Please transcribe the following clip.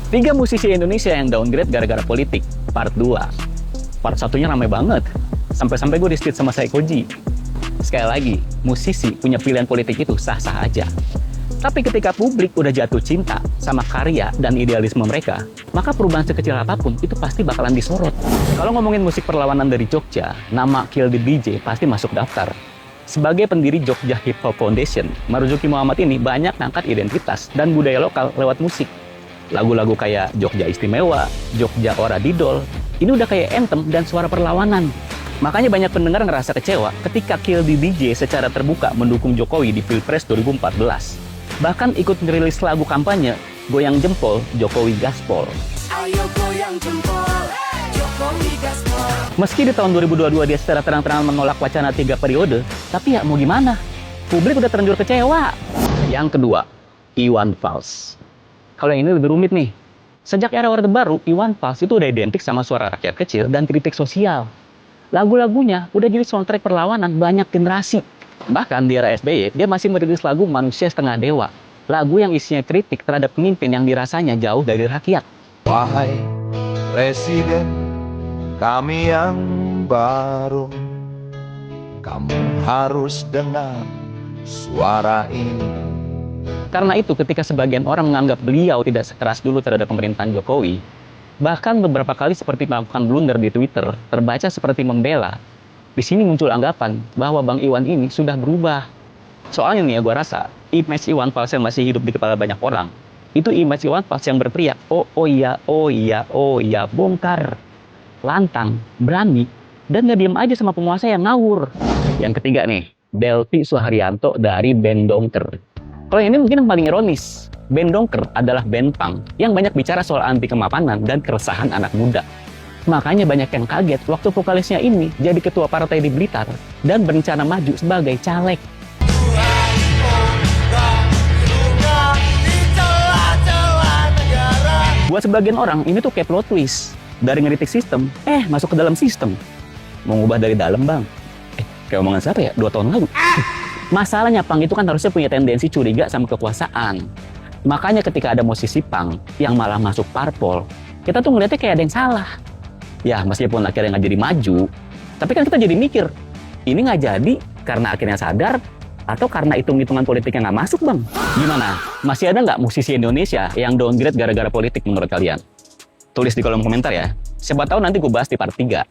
3 musisi Indonesia yang downgrade gara-gara politik, part 2. Part 1-nya ramai banget, sampai-sampai gue di-tweet sama Saikoji. Sekali lagi, musisi punya pilihan politik itu sah-sah aja. Tapi ketika publik udah jatuh cinta sama karya dan idealisme mereka, maka perubahan sekecil apapun itu pasti bakalan disorot. Kalau ngomongin musik perlawanan dari Jogja, nama Kill the DJ pasti masuk daftar. Sebagai pendiri Jogja Hip Hop Foundation, Marzuki Muhammad ini banyak ngangkat identitas dan budaya lokal lewat musik. Lagu-lagu kayak Jogja Istimewa, Jogja Ora Didol, ini udah kayak anthem dan suara perlawanan. Makanya banyak pendengar ngerasa kecewa ketika Kill the DJ secara terbuka mendukung Jokowi di Pilpres 2014. Bahkan ikut ngerilis lagu kampanye Goyang Jempol, Jokowi Gaspol. Ayo goyang jempol, Jokowi Gaspol. Meski di tahun 2022 dia secara terang-terangan menolak wacana 3 periode, tapi ya mau gimana? Publik udah terlanjur kecewa. Yang kedua, Iwan Fals. Kalau yang ini lebih rumit nih. Sejak era Orde Baru, Iwan Fals itu udah identik sama suara rakyat kecil dan kritik sosial. Lagu-lagunya udah jadi soundtrack perlawanan banyak generasi. Bahkan di era SBY, dia masih merilis lagu Manusia Setengah Dewa. Lagu yang isinya kritik terhadap pemimpin yang dirasanya jauh dari rakyat. Wahai Presiden, kami yang baru, kamu harus dengar suara ini. Karena itu ketika sebagian orang menganggap beliau tidak sekeras dulu terhadap pemerintahan Jokowi, bahkan beberapa kali seperti melakukan blunder di Twitter, terbaca seperti membela. Di sini muncul anggapan bahwa Bang Iwan ini sudah berubah. Soalnya nih ya, gue rasa image Iwan Fals yang masih hidup di kepala banyak orang, itu image Iwan Fals yang berteriak, oh iya, bongkar, lantang, berani, dan nggak diem aja sama penguasa yang ngawur. Yang ketiga nih, Delvi Suharyanto dari band Dongker. Kalau ini mungkin yang paling ironis, band Dongker adalah band punk yang banyak bicara soal anti kemapanan dan keresahan anak muda. Makanya banyak yang kaget waktu vokalisnya ini jadi ketua partai di Blitar dan berencana maju sebagai caleg. Buat sebagian orang, ini tuh kayak plot twist. Dari ngeritik sistem, masuk ke dalam sistem. Mau ngubah dari dalam, Bang. Kayak omongan siapa ya? 2 tahun lalu. Masalahnya, punk itu kan harusnya punya tendensi curiga sama kekuasaan. Makanya ketika ada musisi punk yang malah masuk parpol, kita tuh ngeliatnya kayak ada yang salah. Ya, meskipun akhirnya nggak jadi maju, tapi kan kita jadi mikir, ini nggak jadi karena akhirnya sadar, atau karena hitung-hitungan politiknya nggak masuk, Bang? Gimana? Masih ada nggak musisi Indonesia yang downgrade gara-gara politik menurut kalian? Tulis di kolom komentar ya. Siapa tahu nanti gue bahas di part 3.